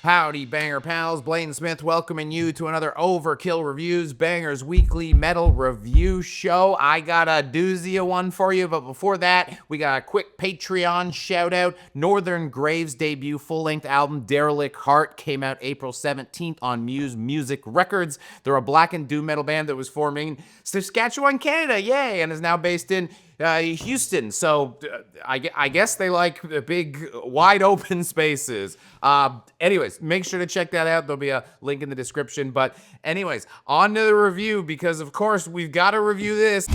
Howdy, Banger pals. Blaine Smith welcoming you to another Overkill Reviews, Banger's weekly metal review show. I got a doozy of one for you, but before that, we got a quick Patreon shout out. Northern Graves' debut full-length album, Derelict Heart, came out April 17th on Meuse Music Records. They're a black and doom metal band that was forming in Saskatchewan, Canada, yay, and is now based in Houston. So I guess they like the big, wide open spaces. Anyways, make sure to check that out. There'll be a link in the description. But anyways, on to the review, because of course we've got to review this.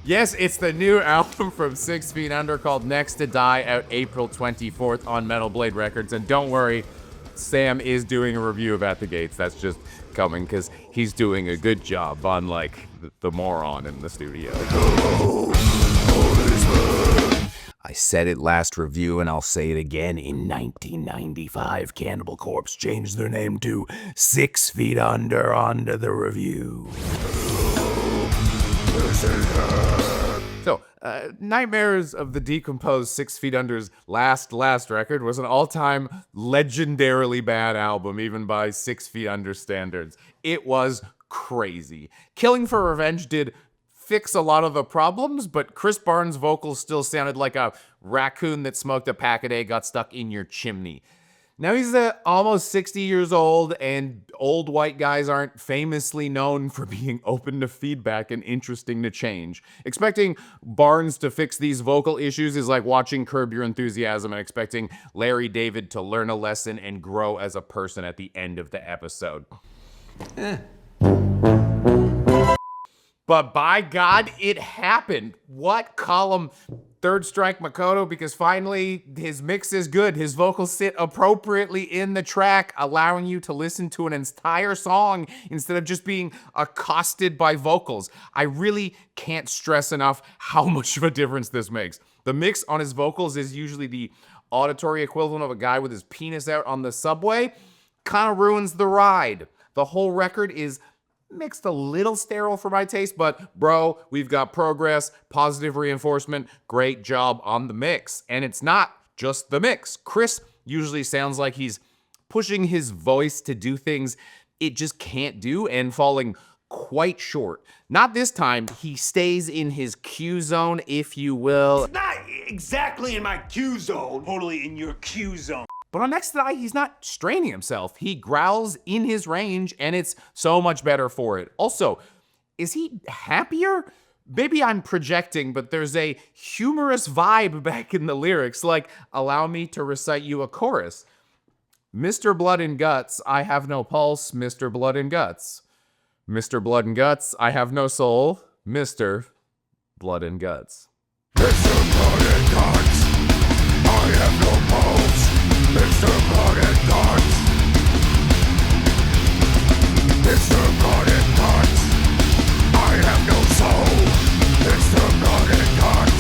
Yes, it's the new album from 6 Feet Under called Next to Die, out April 24th on Metal Blade Records. And don't worry, Sam is doing a review of At the Gates. That's just coming because he's doing a good job, unlike the moron in the studio. I said it last review and I'll say it again. In 1995, Cannibal Corpse changed their name to 6 Feet Under onto the review. So, Nightmares of the Decomposed 6 Feet Under's last record was an all-time legendarily bad album, even by 6 Feet Under standards. It was crazy. Killing for Revenge did fix a lot of the problems, but Chris Barnes' vocals still sounded like a raccoon that smoked a pack a day got stuck in your chimney. Now he's almost 60 years old, and old white guys aren't famously known for being open to feedback and interesting to change. Expecting Barnes to fix these vocal issues is like watching Curb Your Enthusiasm and expecting Larry David to learn a lesson and grow as a person at the end of the episode. But by God, it happened. What? Column Third Strike Makoto, because finally his mix is good. His vocals sit appropriately in the track, allowing you to listen to an entire song instead of just being accosted by vocals. I really can't stress enough how much of a difference this makes. The mix on his vocals is usually the auditory equivalent of a guy with his penis out on the subway. Kind of ruins the ride. The whole record is mixed a little sterile for my taste, but bro, we've got progress, positive reinforcement, great job on the mix. And it's not just the mix. Chris usually sounds like he's pushing his voice to do things it just can't do and falling quite short. Not this time. He stays in his Q zone, if you will. It's not exactly in my Q zone, totally in your Q zone. But on Next to Die, he's not straining himself. He growls in his range, and it's so much better for it. Also, is he happier? Maybe I'm projecting, but there's a humorous vibe back in the lyrics, like, allow me to recite you a chorus. Mr. Blood and Guts, I have no pulse, Mr. Blood and Guts. Mr. Blood and Guts, I have no soul, Mr. Blood and Guts. Mr. Blood and Guts, I have no pulse. Mr. Blood and Guts. Mr. Blood and Guts. I have no soul. Mr. Blood and Guts.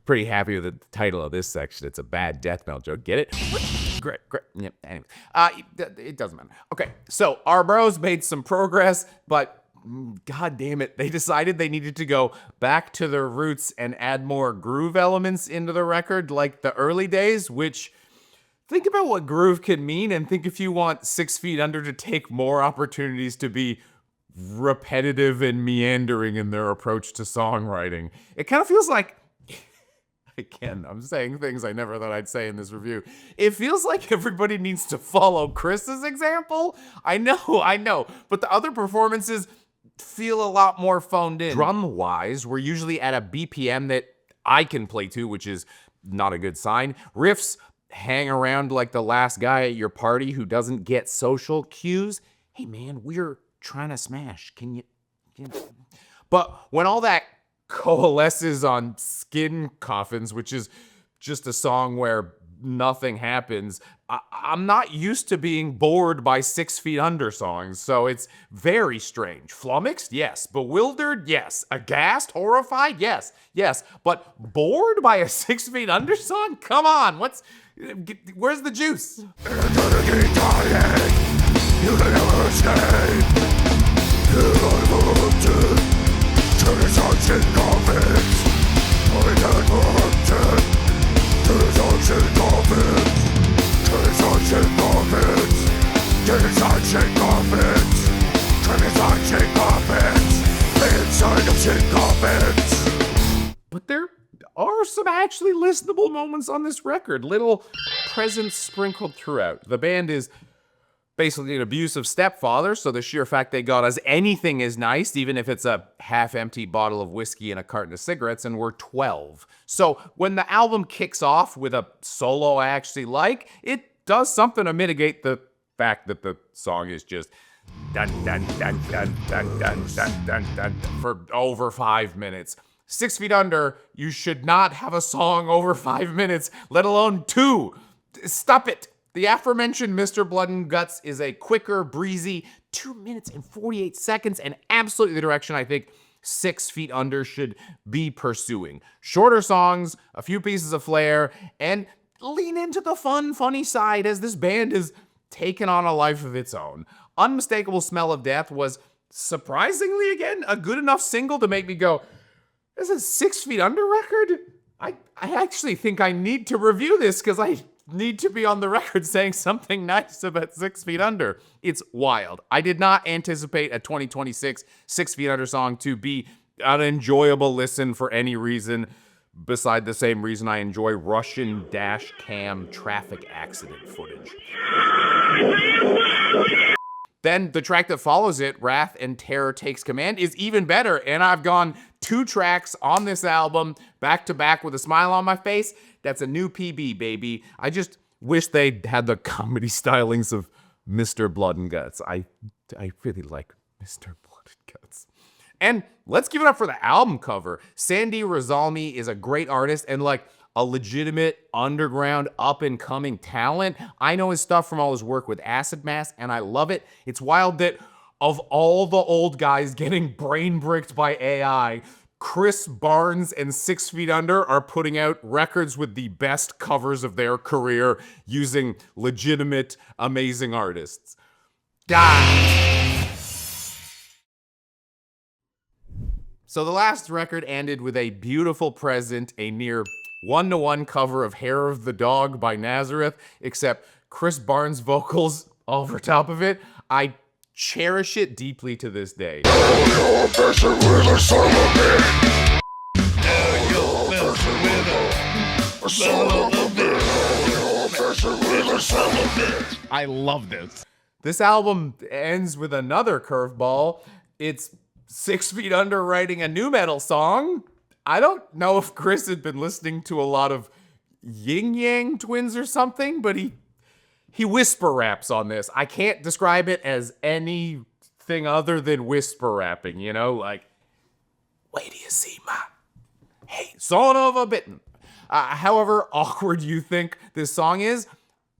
Pretty happy with the title of this section. It's a bad death metal joke. Get it? Great. Yep. Anyways, it doesn't matter. Okay, so our bros made some progress, but god damn it, they decided they needed to go back to their roots and add more groove elements into the record, like the early days. Which, think about what groove can mean, and think if you want 6 Feet Under to take more opportunities to be repetitive and meandering in their approach to songwriting. It kind of feels like, again, I'm saying things I never thought I'd say in this review. It feels like everybody needs to follow Chris's example. I know, but the other performances feel a lot more phoned in. Drum-wise, we're usually at a BPM that I can play to, which is not a good sign. Riffs hang around like the last guy at your party who doesn't get social cues. hey man, we're trying to smash. Can you? But when all that coalesces on Skin Coffins, which is just a song where nothing happens, I'm not used to being bored by 6 Feet Under songs, so it's very strange. Flummoxed? Yes. Bewildered? Yes. Aghast? Horrified? Yes. Yes. But bored by a 6 Feet Under song? Come on, where's the juice? Eternity dying, you can never escape. You are haunted, to the sunken coffins. I can't haunted, to the sunken coffins. To the sunken coffins. To the sunken coffins. To the sunken coffins. Inside of sin coffins. But there are some actually listenable moments on this record. Little presents sprinkled throughout. The band is basically an abusive stepfather, so the sheer fact they got us anything is nice, even if it's a half-empty bottle of whiskey and a carton of cigarettes, and we're 12. So when the album kicks off with a solo I actually like, it does something to mitigate the fact that the song is just dun dun dun dun dun dun dun dun dun for over 5 minutes. 6 Feet Under, you should not have a song over 5 minutes, let alone 2. Stop it. The aforementioned Mr. Blood and Guts is a quicker, breezy 2 minutes and 48 seconds, and absolutely the direction I think 6 Feet Under should be pursuing. Shorter songs, a few pieces of flair, and lean into the fun, funny side as this band is taken on a life of its own. Unmistakable Smell of Death was surprisingly, again, a good enough single to make me go, this is 6 Feet Under record? I actually think I need to review this because I need to be on the record saying something nice about 6 Feet Under. It's wild. I did not anticipate a 2026 6 Feet Under song to be an enjoyable listen for any reason beside the same reason I enjoy Russian dash cam traffic accident footage. Then the track that follows it, Wrath and Terror Takes Command, is even better, and I've gone 2 tracks on this album back to back with a smile on my face. That's a new PB, baby. I just wish they had the comedy stylings of Mr. Blood and Guts. I really like Mr. Blood and Guts. And let's give it up for the album cover. Sandy Rosalmi is a great artist and like a legitimate underground up-and-coming talent. I know his stuff from all his work with Acid Mass, and I love it. It's wild that of all the old guys getting brain-bricked by AI, Chris Barnes and 6 Feet Under are putting out records with the best covers of their career using legitimate, amazing artists. So the last record ended with a beautiful present, a near one-to-one cover of Hair of the Dog by Nazareth, except Chris Barnes' vocals over top of it. I cherish it deeply to this day. I love this. This album ends with another curveball. It's 6 Feet Under writing a nu metal song. I don't know if Chris had been listening to a lot of Yin Yang Twins or something, but he whisper raps on this. I can't describe it as anything other than whisper rapping, you know? Like, wait till you see my, hey, son of a bitten. However awkward you think this song is,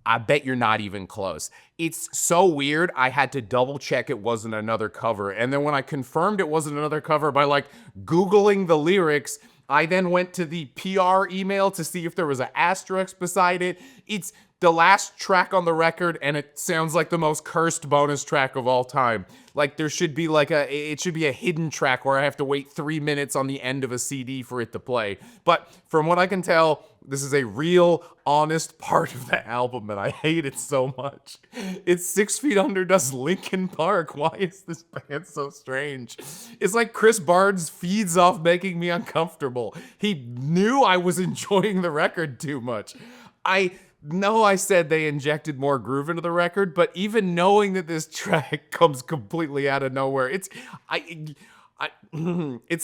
I bet you're not even close. It's so weird, I had to double check it wasn't another cover. And then when I confirmed it wasn't another cover by like Googling the lyrics, I then went to the PR email to see if there was an asterisk beside it. It's the last track on the record, and it sounds like the most cursed bonus track of all time. Like there should be like it should be a hidden track where I have to wait 3 minutes on the end of a CD for it to play. But from what I can tell, this is a real, honest part of the album, and I hate it so much. It's 6 Feet Under does Linkin Park. Why is this band so strange? It's like Chris Barnes feeds off making me uncomfortable. He knew I was enjoying the record too much. I know I said they injected more groove into the record, but even knowing that this track comes completely out of nowhere, it's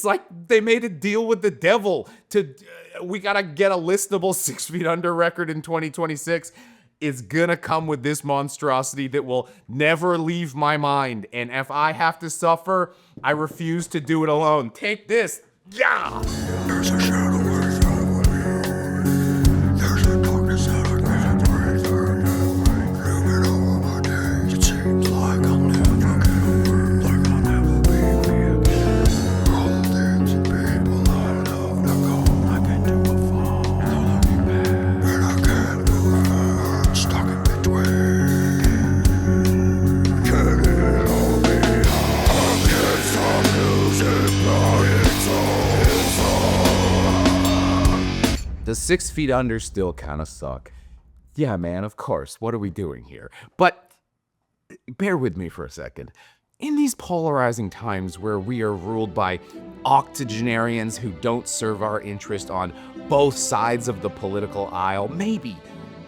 like they made a deal with the devil to we gotta get a listenable 6 Feet Under record in 2026. is gonna come with this monstrosity that will never leave my mind. And if I have to suffer, I refuse to do it alone. Take this. Yeah! There's a shadow inside of you. There's a darkness that I can't breathe through. Looming over my days, it seems like I'll never get away, like I'll never be me again. All the things and people I love now gone like into a fall. No looking back, and I can't look back, stuck in between. Can it all be? I can't stop losing my soul. The 6 feet under still kind of suck. Yeah, man, of course. What are we doing here? But bear with me for a second. In these polarizing times where we are ruled by octogenarians who don't serve our interest on both sides of the political aisle, maybe,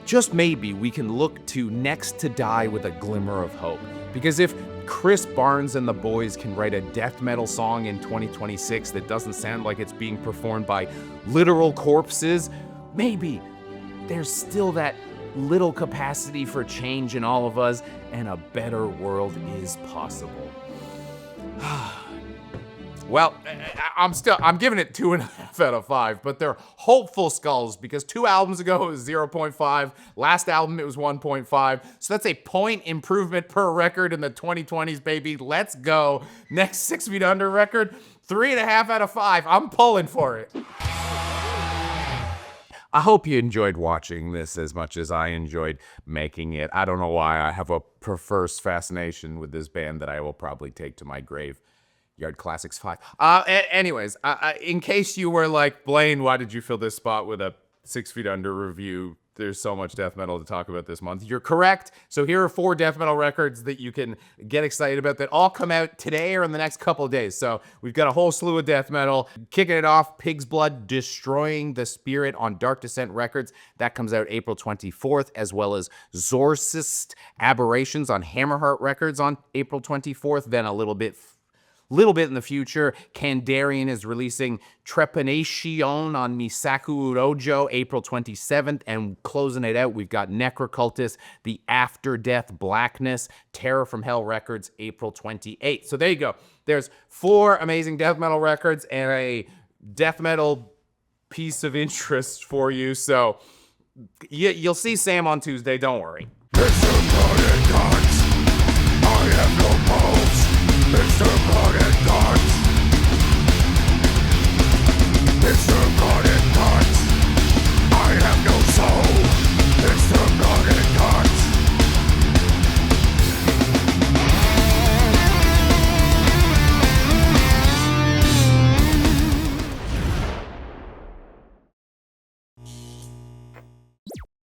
just maybe, we can look to Next to Die with a glimmer of hope. Because if Chris Barnes and the boys can write a death metal song in 2026 that doesn't sound like it's being performed by literal corpses, maybe there's still that little capacity for change in all of us, and a better world is possible. Well, I'm giving it 2.5 out of 5, but they're hopeful skulls because 2 albums ago it was 0.5. Last album it was 1.5. So that's a point improvement per record in the 2020s, baby. Let's go. Next 6 Feet Under record, 3.5 out of 5. I'm pulling for it. I hope you enjoyed watching this as much as I enjoyed making it. I don't know why I have a perverse fascination with this band that I will probably take to my grave. Yard Classics 5. Anyways, in case you were like, Blaine, why did you fill this spot with a 6 Feet Under review? There's so much death metal to talk about this month. You're correct. So here are 4 death metal records that you can get excited about that all come out today or in the next couple of days. So we've got a whole slew of death metal. Kicking it off, Pig's Blood, Destroying the Spirit on Dark Descent Records. That comes out April 24th, as well as Xorsist, Aberrations on Hammerheart Records on April 24th. Then a little bit in the future, Candarian is releasing Trepanacion on Saco Ojo April 27th, and closing it out, we've got Necroccultus, the Afterdeath Blackness, Terror from Hell Records, April 28th. So there you go. There's 4 amazing death metal records and a death metal piece of interest for you. So you'll see Sam on Tuesday. Don't worry. It's the blood and guts. I have no pulse. It's the blood and guts.